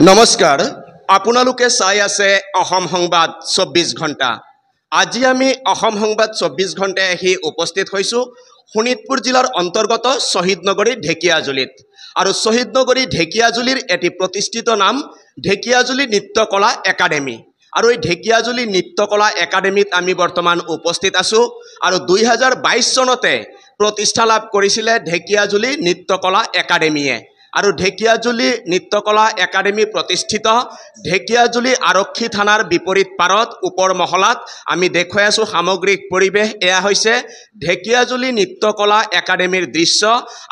নমস্কাৰ আপোনালোকে চাই আছে অসম সংবাদ 24 ঘণ্টা আজি আমি অসম সংবাদ 24 ঘণ্টায় আহি উপস্থিত হৈছো শোণিতপুৰ জিলাৰ অন্তৰ্গত শহীদ নগৰী ঢেকিয়াজুলিত আৰু শহীদ নগৰী ঢেকিয়াজুলিৰ এটি প্ৰতিষ্ঠিত নাম ঢেকিয়াজুলি নৃত্যকলা একাডেমি আৰু এই ঢেকিয়াজুলি নৃত্যকলা একাডেমিত আমি বৰ্তমান উপস্থিত আছো আৰু 2022 চনতে প্ৰতিষ্ঠা লাভ কৰিছিলে ঢেকিয়াজুলি নৃত্যকলা একাডেমিয়ে আৰু ঢেকিয়াজুলি নৃত্যকলা একাডেমি প্ৰতিষ্ঠিত ঢেকিয়াজুলি আৰক্ষী থানাৰ বিপৰীত পাৰত ওপৰ মহলাত আমি দেখুৱাই আছো সামগ্ৰিক পৰিৱেশ এয়া হৈছে ঢেকিয়াজুলি নৃত্যকলা একাডেমিৰ দৃশ্য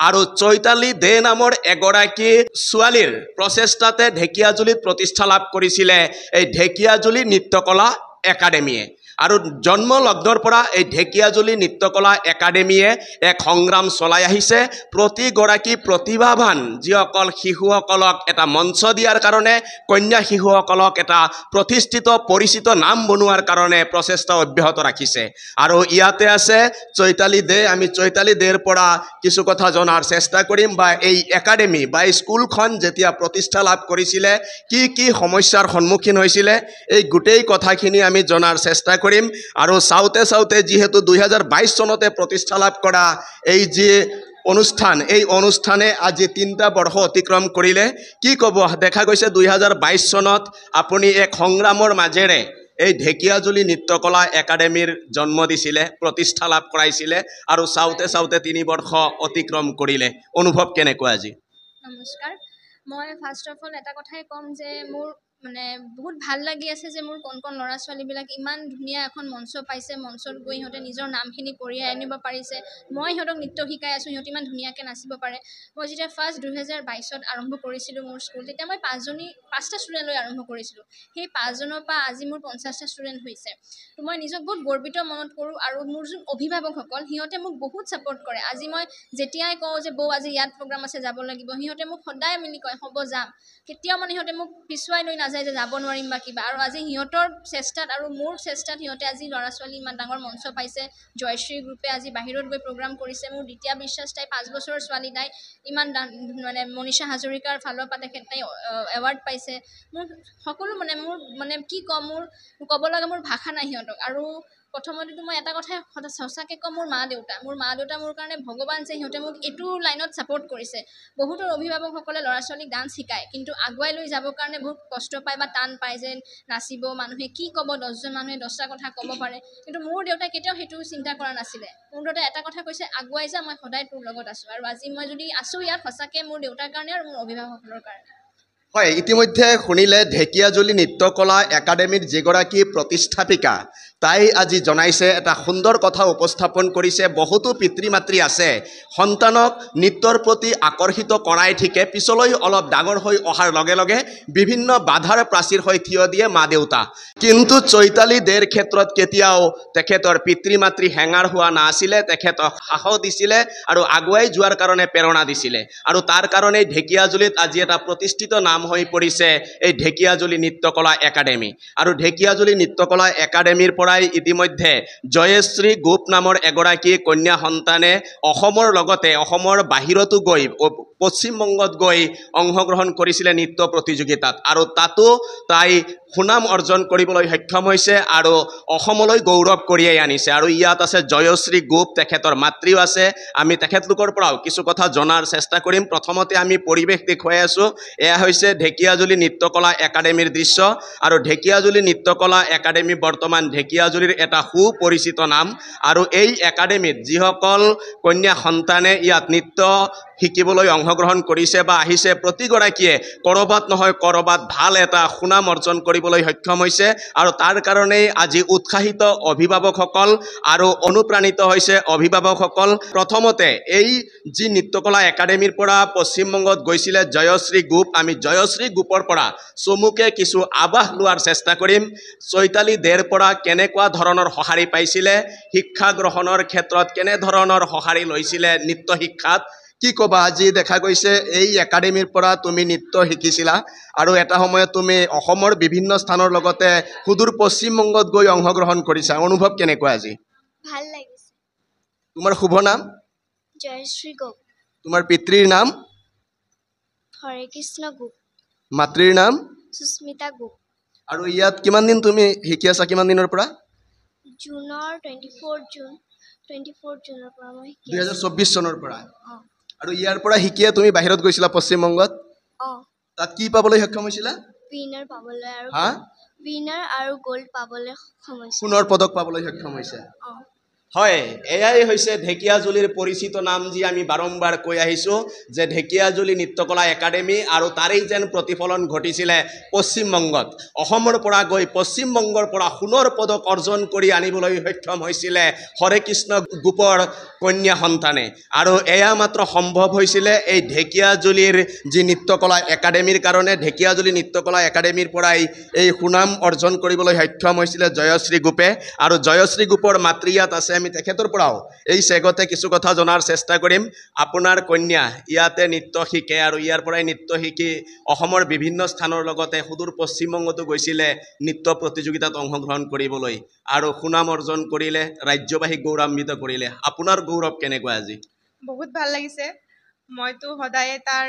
আৰু চৈতালী দে নামৰ এগৰাকী ছোৱালীৰ প্ৰচেষ্টাতে ঢেকিয়াজুলিত প্ৰতিষ্ঠা লাভ কৰিছিলে এই ঢেকিয়াজুলি নৃত্যকলা একাডেমিয়ে আৰু জন্ম লগ্নৰ পৰা এই ঢেকিয়াজুলি নৃত্যকলা একাডেমিয়ে এক সংগ্ৰাম চলাই আহিছে প্ৰতিগৰাকী প্ৰতিভাৱান যিসকল শিশুসকলক এটা মঞ্চ দিয়াৰ কাৰণে কন্যা শিশুসকলক এটা প্ৰতিষ্ঠিত পৰিচিত নাম বনোৱাৰ কাৰণে প্ৰচেষ্টা অব্যাহত ৰাখিছে আৰু ইয়াতে আছে চৈতালী দে আমি চৈতালী দেৰ পৰা কিছু কথা জনাৰ চেষ্টা কৰিম বা এই একাডেমি বা স্কুলখন যেতিয়া প্ৰতিষ্ঠা লাভ কৰিছিলে কি সমস্যাৰ সন্মুখীন হৈছিলে এই গোটেই কথাখিনি আমি জনাৰ চেষ্টা কৰিম আৰু সাউতে যেহেতু 2022 চনতে প্ৰতিষ্ঠা লাভ কৰা এই যে অনুষ্ঠান এই অনুষ্ঠানে আজি 3টা বৰ্ষ অতিক্ৰম কৰিলে কি কব দেখা গৈছে 2022 চনত আপুনি এক সংগ্ৰামৰ মাজেৰে এই ঢেকিয়াজুলি নৃত্যকলা একাডেমিৰ জন্ম দিছিলে প্ৰতিষ্ঠা লাভ কৰাইছিলে আৰু সাউতে 3 বৰ্ষ অতিক্ৰম কৰিলে অনুভৱ কেনেকুৱা আজি নমস্কাৰ মই ফাৰ্স্ট অফ অল এটা কথাই কম যে মোৰ মানে বহুত ভাল লাগি আছে যে মোৰ কোন ল'ৰা ছোৱালীবিলাক ইমান ধুনীয়া এখন মঞ্চ পাইছে মঞ্চত গৈ সিহঁতে নিজৰ নামখিনি কঢ়িয়াই আনিব পাৰিছে মই সিহঁতক নৃত্য শিকাই আছোঁ সিহঁতে ইমান ধুনীয়াকৈ নাচিব পাৰে মই যেতিয়া ফাৰ্ষ্ট 2022ত আৰম্ভ কৰিছিলোঁ মোৰ স্কুল তেতিয়া মই 5টা ষ্টুডেণ্ট লৈ আৰম্ভ কৰিছিলোঁ সেই 5জনৰ পৰা আজি মোৰ 50টা ষ্টুডেণ্ট হৈছে তো মই নিজক বহুত গৰ্বিত মনত কৰোঁ আৰু মোৰ যোন অভিভাৱকসকল সিহঁতে মোক বহুত ছাপোৰ্ট কৰে আজি মই যেতিয়াই কওঁ যে বৌ আজি ইয়াত প্ৰগ্ৰাম আছে যাব লাগিব সিহঁতে মোক সদায় মিলি কয় হ'ব যাম কেতিয়াও মানে সিহঁতে মোক পিছুৱাই লৈ নাযায় যে যাব নোৱাৰিম বা কিবা আৰু আজি সিহঁতৰ চেষ্টাত আৰু মোৰ চেষ্টাত সিহঁতে আজি ল'ৰা ছোৱালী ইমান ডাঙৰ মঞ্চ পাইছে জয়শ্ৰী গ্ৰুপে আজি বাহিৰত গৈ প্ৰগ্ৰাম কৰিছে মোৰ দ্বিতীয় বিশ্বাস তাই 5 বছৰৰ ছোৱালী তাই ইমান মানে মনীষা হাজৰিকাৰ ফালৰ পৰা তেখেত তাই এৱাৰ্ড পাইছে মোৰ সকলো মোৰ কি ক'ম মোৰ ক'ব লগা মোৰ ভাষা নাই সিহঁতক আৰু প্ৰথমতেতো মই এটা কথাই সঁচাকৈ ক'ম মোৰ মা দেউতা মোৰ কাৰণে ভগৱান যে সিহঁতে মোক এইটো লাইনত ছাপোৰ্ট কৰিছে বহুতৰ অভিভাৱকসকলে ল'ৰা ছোৱালীক ডান্স শিকায় কিন্তু আগুৱাই লৈ যাবৰ কাৰণে বহুত কষ্ট পায় বা টান পায় যে নাচিব মানুহে কি ক'ব 10জন মানুহে 10টা কথা ক'ব পাৰে কিন্তু মোৰ দেউতাই কেতিয়াও সেইটো চিন্তা কৰা নাছিলে মোৰ দেউতাই এটা কথা কৈছে আগুৱাই যা মই সদায় তোৰ লগত আছোঁ আৰু আজি মই যদি আছোঁ ইয়াত সঁচাকৈ মোৰ দেউতাৰ কাৰণে আৰু মোৰ অভিভাৱকসকলৰ কাৰণে হয় ইতিমধ্যে শুনিলে ঢেকিয়াজুলি নৃত্যকলা একাডেমিৰ যিগৰাকী প্ৰতিষ্ঠাপিকা তাই আজি জনাইছে এটা সুন্দৰ কথা উপস্থাপন কৰিছে বহুতো পিতৃ মাতৃ আছে সন্তানক নৃত্যৰ প্ৰতি আকৰ্ষিত কৰাই ঠিকে পিছলৈ অলপ ডাঙৰ হৈ অহাৰ লগে লগে বিভিন্ন বাধাৰ প্ৰাচীৰ হৈ থিয় দিয়ে মা দেউতা কিন্তু চৈতালী দেৰ ক্ষেত্ৰত কেতিয়াও তেখেতৰ পিতৃ মাতৃ হেঙাৰ হোৱা নাছিলে তেখেতক সাহস দিছিলে আৰু আগুৱাই যোৱাৰ কাৰণে প্ৰেৰণা দিছিলে আৰু তাৰ কাৰণে ঢেকিয়াজুলিত আজি এটা প্ৰতিষ্ঠিত নাম হৈ পৰিছে এই ঢেকিয়াজুলি নৃত্যকলা একাডেমি আৰু ঢেকিয়াজুলি নৃত্যকলা একাডেমিৰ পৰাই ইতিমধ্যে জয়শ্ৰী গোপ নামৰ এগৰাকী কন্যা সন্তানে অসমৰ লগতে অসমৰ বাহিৰতো গৈ পশ্চিমবংগত গৈ অংশগ্ৰহণ কৰিছিলে নৃত্য প্ৰতিযোগিতাত আৰু তাতো তাই সুনাম অৰ্জন কৰিবলৈ সক্ষম হৈছে আৰু অসমলৈ গৌৰৱ কঢ়িয়াই আনিছে আৰু ইয়াত আছে জয়শ্ৰী গোপ তেখেতৰ মাতৃও আছে আমি তেখেতলোকৰ পৰাও কিছু কথা জনাৰ চেষ্টা কৰিম প্ৰথমতে আমি পৰিৱেশ দেখুৱাই আছোঁ এয়া হৈছে ঢেকিয়াজুলি নৃত্যকলা একাডেমিৰ দৃশ্য আৰু ঢেকিয়াজুলি নৃত্যকলা একাডেমি বৰ্তমান ঢেকিয়াজুলিৰ এটা সুপৰিচিত নাম আৰু এই একাডেমিত যিসকল কন্যা সন্তানে ইয়াত নৃত্য শিকিবলৈ অংশগ্ৰহণ কৰিছে বা আহিছে প্ৰতিগৰাকীয়ে কৰবাত নহয় কৰবাত ভাল এটা সুনাম অৰ্জন কৰিবলৈ সক্ষম হৈছে আৰু তাৰ কাৰণেই আজি উৎসাহিত অভিভাৱকসকল আৰু অনুপ্ৰাণিত হৈছে অভিভাৱকসকল প্ৰথমতে এই যি নৃত্যকলা একাডেমিৰ পৰা পশ্চিমবংগত গৈছিলে জয়শ্ৰী গোপ আমি জয়শ্ৰী গোপৰ পৰা চমুকে কিছু আভাস লোৱাৰ চেষ্টা কৰিম চৈতালী দেৰ পৰা কেনেকুৱা ধৰণৰ সঁহাৰি পাইছিলে শিক্ষা গ্ৰহণৰ ক্ষেত্ৰত কেনে ধৰণৰ সঁহাৰি লৈছিলে নৃত্য শিক্ষাত কি কবা আজি দেখা গৈছে এই একাডেমিৰ পৰা তুমি নৃত্য শিকিছিলা আৰু এটা সময়ত তুমি অসমৰ বিভিন্ন স্থানৰ লগতে সুদূৰ পশ্চিমবংগত গৈ অংশগ্ৰহণ কৰিছা অনুভৱ কেনেকুৱা আজি ভাল লাগিছে তোমাৰ শুভ নাম জয়শ্ৰী গোপ তোমাৰ পিতৃৰ নাম হৰে কৃষ্ণ গোপ মাতৃৰ নাম সুস্মিতা গোপ। আৰু ইয়াত কিমান দিন তুমি শিকি আছা, কিমান দিনৰ পৰা? জুনৰ 24 জুনৰ পৰা মই শিকি 2024 চনৰ পৰা। অঁ আৰু ইয়াৰ পৰা শিকিয়ে তুমি বাহিৰত গৈছিলা পশ্চিমবংগত, অঁ তাত কি পাবলৈ সক্ষম হৈছিলা? উইনাৰ পাবলৈ আৰু হা উইনাৰ আৰু গ'ল্ড পাবলৈ সক্ষম হৈছোঁ। সোণৰ পদক পাবলৈ সক্ষম হৈছে। অঁ হয়, এয়াই হৈছে ঢেকীয়াজুলিৰ পৰিচিত নাম, যি আমি বাৰম্বাৰ কৈ আহিছোঁ যে ঢেকীয়াজুলি নৃত্যকলা একাডেমী, আৰু তাৰেই যেন প্ৰতিফলন ঘটিছিলে পশ্চিমবংগত। অসমৰ পৰা গৈ পশ্চিমবংগৰ পৰা সোণৰ পদক অৰ্জন কৰি আনিবলৈ সক্ষম হৈছিলে হৰে কৃষ্ণ গোপৰ কন্যা সন্তানে। আৰু এয়া মাত্ৰ সম্ভৱ হৈছিলে এই ঢেকীয়াজুলিৰ যি নৃত্যকলা একাডেমীৰ কাৰণে। ঢেকীয়াজুলি নৃত্যকলা একাডেমীৰ পৰাই এই সুনাম অৰ্জন কৰিবলৈ সক্ষম হৈছিলে জয়শ্ৰী গোপে। আৰু জয়শ্ৰী গোপৰ মাতৃ ইয়াত আছে, আমি তেখেতৰ পৰাও এই চেগতে কিছু কথা জনাৰ চেষ্টা কৰিম। আপোনাৰ কন্যা ইয়াতে নৃত্য শিকে আৰু ইয়াৰ পৰাই নৃত্য শিকি অসমৰ বিভিন্ন স্থানৰ লগতে সুদূৰ পশ্চিমবংগতো গৈছিলে নৃত্য প্ৰতিযোগিতাত অংশগ্ৰহণ কৰিবলৈ আৰু সুনাম অৰ্জন কৰিলে, ৰাজ্যবাসীক গৌৰৱান্বিত কৰিলে। আপোনাৰ গৌৰৱ কেনেকুৱা আজি? বহুত ভাল লাগিছে। মইতো সদায়ে তাৰ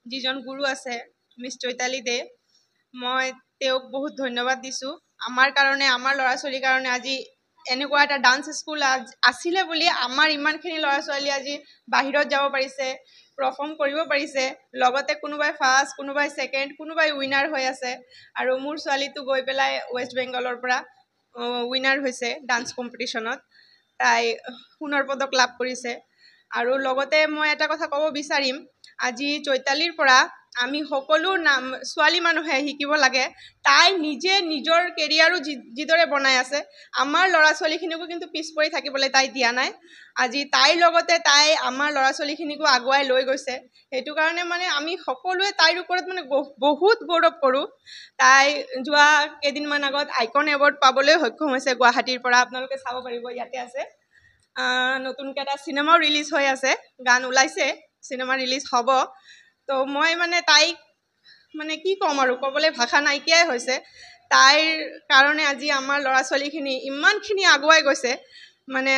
যিজন গুৰু আছে মিছ চৈতালী দে, মই তেওঁক বহুত ধন্যবাদ দিছোঁ। আমাৰ কাৰণে, আমাৰ ল'ৰা ছোৱালীৰ কাৰণে আজি এনেকুৱা এটা ডান্স স্কুল আছিলে বুলি আমাৰ ইমানখিনি ল'ৰা ছোৱালী আজি বাহিৰত যাব পাৰিছে, পাৰফৰ্ম কৰিব পাৰিছে। লগতে কোনোবাই ফাৰ্ষ্ট, কোনোবাই ছেকেণ্ড, কোনোবাই উইনাৰ হৈ আছে। আৰু মোৰ ছোৱালীটো গৈ পেলাই ৱেষ্ট বেংগলৰ পৰা উইনাৰ হৈছে ডান্স কম্পিটিশ্যনত। তাই সোণৰ পদক লাভ কৰিছে। আৰু লগতে মই এটা কথা ক'ব বিচাৰিম, আজি চৈতালীৰ পৰা আমি সকলো ছোৱালী মানুহে শিকিব লাগে। তাই নিজে নিজৰ কেৰিয়াৰো যিদৰে বনাই আছে, আমাৰ ল'ৰা ছোৱালীখিনিকো কিন্তু পিছ পৰি থাকিবলৈ তাই দিয়া নাই। আজি তাইৰ লগতে তাই আমাৰ ল'ৰা ছোৱালীখিনিকো আগুৱাই লৈ গৈছে। সেইটো কাৰণে মানে আমি সকলোৱে তাইৰ ওপৰত মানে বহুত গৌৰৱ কৰোঁ। তাই যোৱা কেইদিনমান আগত আইকন এৱাৰ্ড পাবলৈ সক্ষম হৈছে গুৱাহাটীৰ পৰা। আপোনালোকে চাব পাৰিব, ইয়াতে আছে। নতুনকৈ এটা চিনেমাও ৰিলিজ হৈ আছে, গান ওলাইছে, চিনেমা ৰিলিজ হ'ব। তো মই মানে তাইক মানে কি ক'ম আৰু, ক'বলৈ ভাষা নাইকিয়াই হৈছে। তাইৰ কাৰণে আজি আমাৰ ল'ৰা ছোৱালীখিনি ইমানখিনি আগুৱাই গৈছে। মানে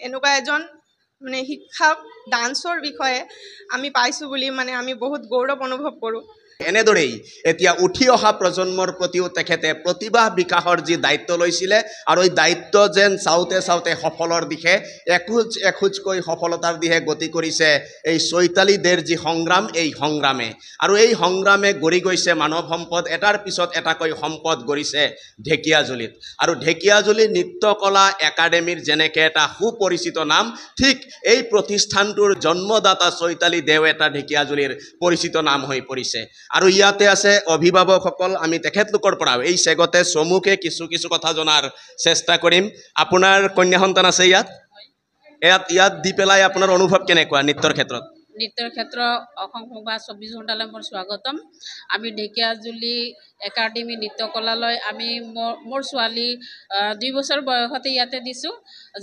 এনেকুৱা এজন মানে শিক্ষক ডান্সৰ বিষয়ে আমি পাইছোঁ বুলি মানে আমি বহুত গৌৰৱ অনুভৱ কৰোঁ। এনেদৰেই এতিয়া উঠি অহা প্ৰজন্মৰ প্ৰতিও তেখেতে প্ৰতিভা বিকাশৰ যি দায়িত্ব লৈছিলে, আৰু এই দায়িত্ব যেন চাওঁতে চাওঁতে সফলৰ দিশে এখোজ এখোজকৈ সফলতাৰ দিশে গতি কৰিছে এই চৈতালী দেৰ যি সংগ্ৰাম, এই সংগ্ৰামে। আৰু এই সংগ্ৰামে গঢ়ি গৈছে মানৱ সম্পদ, এটাৰ পিছত এটাকৈ সম্পদ গঢ়িছে ঢেকীয়াজুলিত। আৰু ঢেকীয়াজুলি নৃত্যকলা একাডেমীৰ যেনেকৈ এটা সুপৰিচিত নাম, ঠিক এই প্ৰতিষ্ঠানটোৰ জন্মদাতা চৈতালী দেও এটা ঢেকীয়াজুলিৰ পৰিচিত নাম হৈ পৰিছে। আৰু ইয়াতে আছে অভিভাৱকসকল, আমি তেখেতলোকৰ পৰাও এই চেগতে চমুকে কিছু কিছু কথা জনাৰ চেষ্টা কৰিম। আপোনাৰ কন্যা সন্তান আছে ইয়াত দি পেলাই আপোনাৰ অনুভৱ কেনেকুৱা নৃত্যৰ ক্ষেত্ৰত? নৃত্যৰ ক্ষেত্ৰত অসম সংবাদ 24 ঘণ্টালৈ মোৰ স্বাগতম। আমি ঢেকীয়াজুলি একাডেমী নৃত্যকলালৈ আমি মোৰ ছোৱালী 2 বছৰ বয়সতে ইয়াতে দিছোঁ,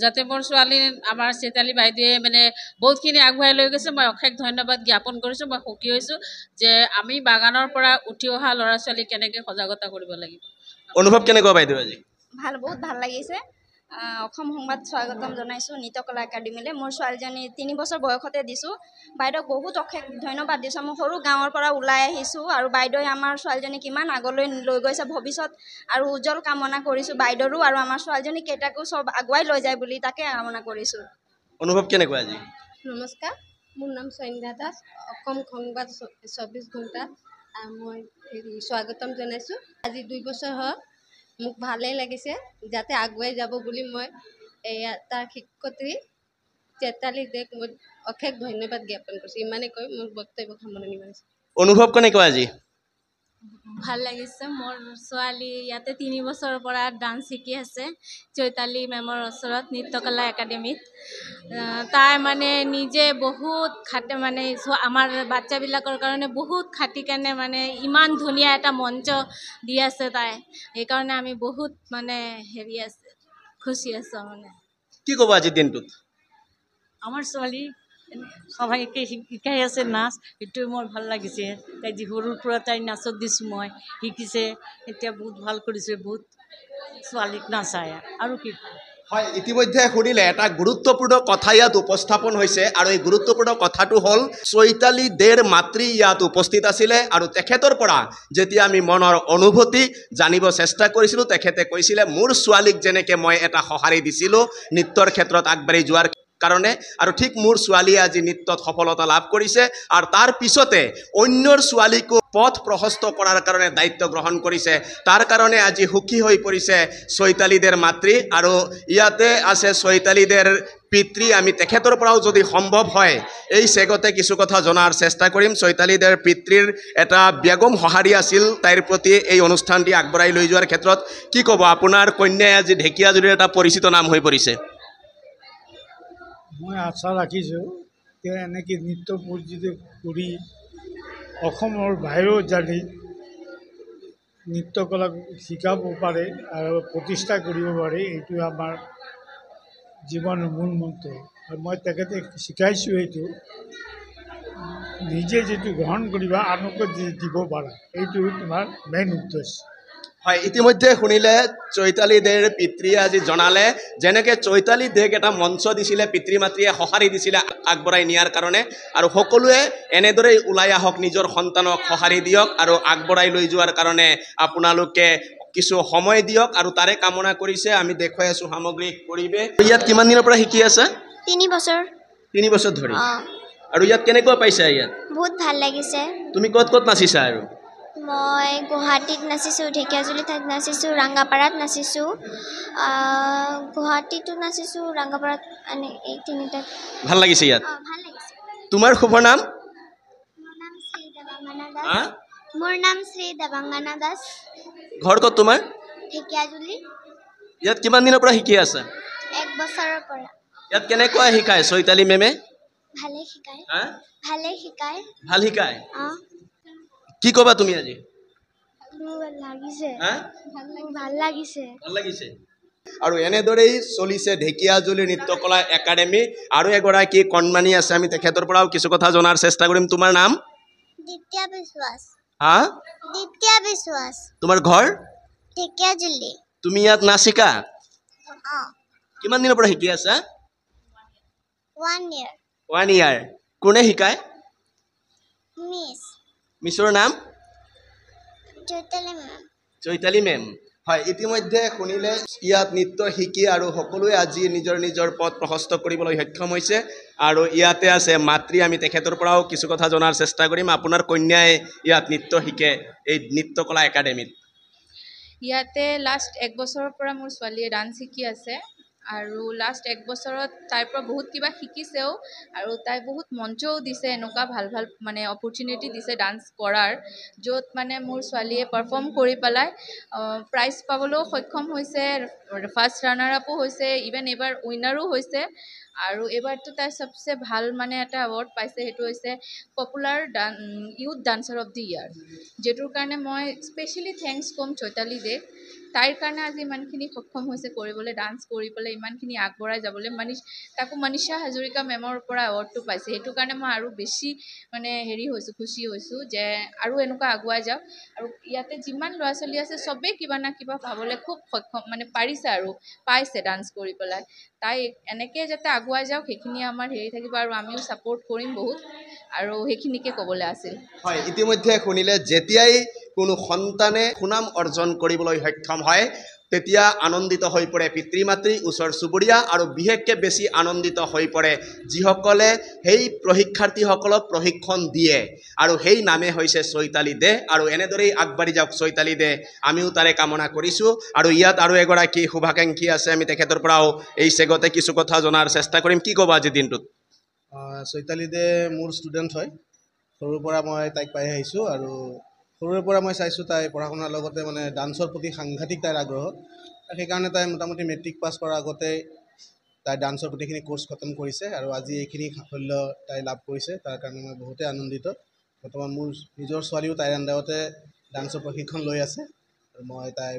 যাতে মোৰ ছোৱালী আমাৰ চৈতালী বাইদেৱে মানে বহুতখিনি আগুৱাই লৈ গৈছে। মই অশেষ ধন্যবাদ জ্ঞাপন কৰিছোঁ। মই সুখী হৈছোঁ যে আমি বাগানৰ পৰা উঠি অহা ল'ৰা ছোৱালীক কেনেকৈ সজাগতা কৰিব লাগিব। অনুভৱ কেনেকুৱা বাইদেউ আজি? বহুত ভাল লাগিছে। অসম সংবাদ স্বাগতম জনাইছোঁ নৃত্যকলা একাডেমীলৈ। মোৰ ছোৱালীজনী 3 বছৰ বয়সতে দিছোঁ। বাইদেউক বহুত অশেষ ধন্যবাদ দিছোঁ। মই সৰু গাঁৱৰ পৰা ওলাই আহিছোঁ আৰু বাইদেৱে আমাৰ ছোৱালীজনীক কিমান আগলৈ লৈ গৈছে, ভৱিষ্যত আৰু উজ্জ্বল কামনা কৰিছোঁ বাইদেউৰো, আৰু আমাৰ ছোৱালীজনী কেইটাকো চব আগুৱাই লৈ যায় বুলি তাকে কামনা কৰিছোঁ। অনুভৱ কেনেকুৱা আজি? নমস্কাৰ, মোৰ নাম সন্ধ্যা দাস। অসম সংবাদ 24 ঘণ্টাত মই স্বাগতম জনাইছোঁ। আজি 2 বছৰ হ'ল, মোক ভালেই লাগিছে, যাতে আগুৱাই যাব বুলি মই তাৰ শিক্ষয়িত্ৰী চৈতালী দেক মই অশেষ ধন্যবাদ জ্ঞাপন কৰিছোঁ। ইমানে কৈ মোৰ বক্তব্য সামৰণি মাৰিছোঁ। অনুভৱ কেনেকুৱা আজি? ভাল লাগিছে। মোৰ ছোৱালী ইয়াতে 3 বছৰৰ পৰা ডান্স শিকি আছে চৈতালী মেমৰ ওচৰত নৃত্যকলা একাডেমীত। তাই মানে নিজে বহুত মানে আমাৰ বাচ্চাবিলাকৰ কাৰণে বহুত খাটি কেনে মানে ইমান ধুনীয়া এটা মঞ্চ দি আছে তাই। সেইকাৰণে আমি বহুত মানে আছে, খুচি আছোঁ। মানে কি ক'ব আজিৰ দিনটোত? আমাৰ ছোৱালী সবাইকে শিকাই আছে নাচ, এইটোৱে মোৰ ভাল লাগিছে। তাই যি সৰুৰ পৰা তাই নাচত দিছোঁ, মই শিকিছে, এতিয়া বহুত ভাল কৰিছে, বহুত ছোৱালীক নাচায় আৰু কি। হয় ইতিমধ্যে শুনিলে এটা গুৰুত্বপূৰ্ণ কথা ইয়াত উপস্থাপন হৈছে আৰু এই গুৰুত্বপূৰ্ণ কথাটো হ'ল চৈতালী দেৰ মাতৃ ইয়াত উপস্থিত আছিলে আৰু তেখেতৰ পৰা যেতিয়া আমি মনৰ অনুভূতি জানিব চেষ্টা কৰিছিলোঁ তেখেতে কৈছিলে মোৰ ছোৱালীক যেনেকৈ মই এটা সঁহাৰি দিছিলোঁ নৃত্যৰ ক্ষেত্ৰত আগবাঢ়ি যোৱাৰ কাৰণে আৰু ঠিক মোৰ ছোৱালীয়ে আজি নৃত্যত সফলতা লাভ কৰিছে আৰু তাৰ পিছতে অন্যৰ ছোৱালীকো পথ প্ৰশস্ত কৰাৰ কাৰণে দায়িত্ব গ্ৰহণ কৰিছে তাৰ কাৰণে আজি সুখী হৈ পৰিছে চৈতালীদেৰ মাতৃ আৰু ইয়াতে আছে চৈতালীদেৰ পিতৃ আমি তেখেতৰ পৰাও যদি সম্ভৱ হয় এই চেগতে কিছু কথা জনাৰ চেষ্টা কৰিম চৈতালীদেৰ পিতৃৰ এটা বেগম সঁহাৰি আছিল তাইৰ প্ৰতি এই অনুষ্ঠানটি আগবঢ়াই লৈ যোৱাৰ ক্ষেত্ৰত কি ক'ব আপোনাৰ কন্যাই আজি ঢেকীয়াজুলিৰ এটা পৰিচিত নাম হৈ পৰিছে মই আশা ৰাখিছোঁ যে এনেকৈ নৃত্য পৰিচিত কৰি অসমৰ বাহিৰত জানি নৃত্যকলাক শিকাব পাৰে আৰু প্ৰতিষ্ঠা কৰিব পাৰে এইটো আমাৰ জীৱনৰ মূল মন্ত্ৰ আৰু মই তেখেতে শিকাইছোঁ এইটো নিজে যিটো গ্ৰহণ কৰিবা আনকো দিব পাৰা এইটো তোমাৰ মেইন উদ্দেশ্য হয় ইতিমধ্যে শুনিলে চৈতালী দেৰ পিতৃয়ে আজি জনালে যেনেকৈ চৈতালী দেক এটা মঞ্চ দিছিলে পিতৃ মাতৃয়ে সঁহাৰি দিছিলে আগবঢ়াই নিয়াৰ কাৰণে আৰু সকলোৱে এনেদৰেই ওলাই আহক নিজৰ সন্তানক সঁহাৰি দিয়ক আৰু আগবঢ়াই লৈ যোৱাৰ কাৰণে আপোনালোকে কিছু সময় দিয়ক আৰু তাৰে কামনা কৰিছে আমি দেখুৱাই আছোঁ সামগ্ৰিক পৰিৱেশ ইয়াত কিমান দিনৰ পৰা শিকি আছে 3 বছৰ 3 বছৰ ধৰি আৰু ইয়াত কেনেকুৱা পাইছা ইয়াত বহুত ভাল লাগিছে তুমি ক'ত ক'ত নাচিছা আৰু মই গুৱাহাটীত নাচিছোঁ ঢেকীয়াজুলিত নাচিছোঁ ৰাংগাপাৰাত নাচিছোঁ গুৱাহাটীতো নাচিছোঁ ৰাংগাপাৰাত মানে এই তিনিটাত ভাল লাগিছে ইয়াত ভাল লাগিছে তোমাৰ শুভ নাম মোৰ নাম শ্ৰী দেৱাংগনা দাস ঘৰ ক'ত তোমাৰ ঢেকীয়াজুলি ইয়াত কিমান দিনৰ পৰা শিকি আছা 1 বছৰৰ পৰা ইয়াত কেনেকুৱা শিকায় চৈতালী মেমে ভালে শিকায় ভাল শিকায় কি ক'বা তুমি আজি ভাল লাগিছে আৰু এনেদৰেই চলিছে ঢেকীয়াজুলি নৃত্যকলা একাডেমি আৰু এগৰাকী কণমানি আছে আমি তেখেতৰ পৰাও কিছু কথা জনাৰ চেষ্টা কৰিম তোমাৰ নাম দিত্যা বিশ্বাস তোমাৰ ঘৰ ঢেকীয়াজুলি তুমি ইয়াত নাচিকা কিমান দিনৰ পৰা শিকি আছা 1 year 1 year কোনে শিকায় মিছৰ নাম চৈতালী মেম হয় ইতিমধ্যে শুনিলে ইয়াত নৃত্য শিকি আৰু সকলোৱে আজি নিজৰ নিজৰ পথ প্ৰশস্ত কৰিবলৈ সক্ষম হৈছে আৰু ইয়াতে আছে মাতৃ আমি তেখেতৰ পৰাও কিছু কথা জনাৰ চেষ্টা কৰিম আপোনাৰ কন্যাই ইয়াত নৃত্য শিকে এই নৃত্যকলা একাডেমিত ইয়াতে লাষ্ট 1 বছৰৰ পৰা মোৰ ছোৱালীয়ে ডান্স শিকি আছে আৰু লাষ্ট 1 বছৰত তাইৰ পৰা বহুত কিবা শিকিছেও আৰু তাই বহুত মঞ্চও দিছে এনেকুৱা ভাল ভাল মানে অপৰচুনিটি দিছে ডান্স কৰাৰ য'ত মানে মোৰ ছোৱালীয়ে পাৰফৰ্ম কৰি পেলাই প্ৰাইজ পাবলৈও সক্ষম হৈছে ফাৰ্ষ্ট ৰানাৰ আপো হৈছে ইভেন এইবাৰ উইনাৰো হৈছে আৰু এইবাৰতো তাই চবচে ভাল মানে এটা এৱাৰ্ড পাইছে সেইটো হৈছে popular youth dancer of the year যিটোৰ কাৰণে মই স্পেচিয়েলি থেংকছ ক'ম চৈতালী দেক তাইৰ কাৰণে আজি ইমানখিনি সক্ষম হৈছে কৰিবলৈ ডান্স কৰি পেলাই ইমানখিনি আগবঢ়াই যাবলৈ তাকো মনীষা হাজৰিকা মেমৰ পৰা এৱাৰ্ডটো পাইছে সেইটো কাৰণে মই আৰু বেছি মানে খুচি হৈছোঁ যে আৰু এনেকুৱা আগুৱাই যাওক আৰু ইয়াতে যিমান ল'ৰা ছোৱালী আছে চবেই কিবা না কিবা পাবলৈ খুব সক্ষম মানে পাৰিছে আৰু পাইছে ডান্স কৰি পেলাই তাই এনেকৈ যাতে আগুৱাই যাওক সেইখিনি আমাৰ থাকিব আৰু আমিও ছাপোৰ্ট কৰিম বহুত আৰু সেইখিনিকে ক'বলৈ আছিল হয় ইতিমধ্যে শুনিলে যেতিয়াই কোনো সন্তানে সুনাম অৰ্জন কৰিবলৈ সক্ষম হয় তেতিয়া আনন্দিত হৈ পৰে পিতৃ মাতৃ ওচৰ চুবুৰীয়া আৰু বিশেষকৈ বেছি আনন্দিত হৈ পৰে যিসকলে সেই শিক্ষাৰ্থীসকলক প্ৰশিক্ষণ দিয়ে আৰু সেই নামে হৈছে চৈতালী দে আৰু এনেদৰেই আগবাঢ়ি যাওক চৈতালী দে আমিও তাৰে কামনা কৰিছোঁ আৰু ইয়াত আৰু এগৰাকী শুভাকাংক্ষী আছে আমি তেখেতৰ পৰাও এই চেগতে কিছু কথা জনাৰ চেষ্টা কৰিম কি ক'ব আজিৰ দিনটোত চৈতালী দে মোৰ ষ্টুডেণ্ট হয় সৰুৰ পৰা মই তাইক পাই আহিছোঁ আৰু সৰুৰে পৰা মই চাইছোঁ তাই পঢ়া শুনাৰ লগতে মানে ডান্সৰ প্ৰতি সাংঘাতিক তাইৰ আগ্ৰহ সেইকাৰণে তাই মোটামুটি মেট্ৰিক পাছ কৰাৰ আগতে তাই ডান্সৰ গোটেইখিনি কোৰ্চ খতম কৰিছে আৰু আজি এইখিনি সাফল্য তাই লাভ কৰিছে তাৰ কাৰণে মই বহুতেই আনন্দিত বৰ্তমান মোৰ নিজৰ ছোৱালীও তাইৰ আণ্ডাৰতে ডান্সৰ প্ৰশিক্ষণ লৈ আছে আৰু মই তাইৰ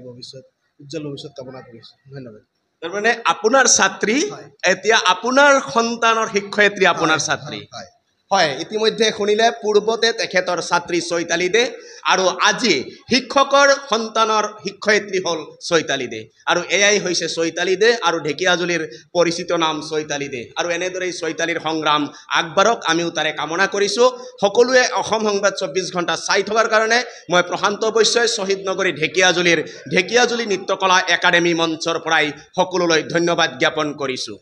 উজ্জ্বল ভৱিষ্যত কামনা কৰিছোঁ ধন্যবাদ তাৰমানে আপোনাৰ ছাত্ৰী এতিয়া আপোনাৰ সন্তানৰ শিক্ষয়িত্ৰী আপোনাৰ ছাত্ৰী হয় ইতিমধ্যে শুনিলে পূৰ্বতে তেখেতৰ ছাত্ৰী চৈতালী দে আৰু আজি শিক্ষকৰ সন্তানৰ শিক্ষয়িত্ৰী হ'ল চৈতালী দে আৰু এয়াই হৈছে চৈতালী দে আৰু ঢেকীয়াজুলিৰ পৰিচিত নাম চৈতালী দে আৰু এনেদৰেই চৈতালীৰ সংগ্ৰাম আগবাঢ়ক আমিও তাৰে কামনা কৰিছোঁ সকলোৱে অসম সংবাদ 24 ঘণ্টা চাই থকাৰ কাৰণে মই প্ৰশান্ত বৈশ্যই শ্বহীদ নগৰী ঢেকীয়াজুলি নৃত্যকলা একাডেমী মঞ্চৰ পৰাই সকলোলৈ ধন্যবাদ জ্ঞাপন কৰিছোঁ।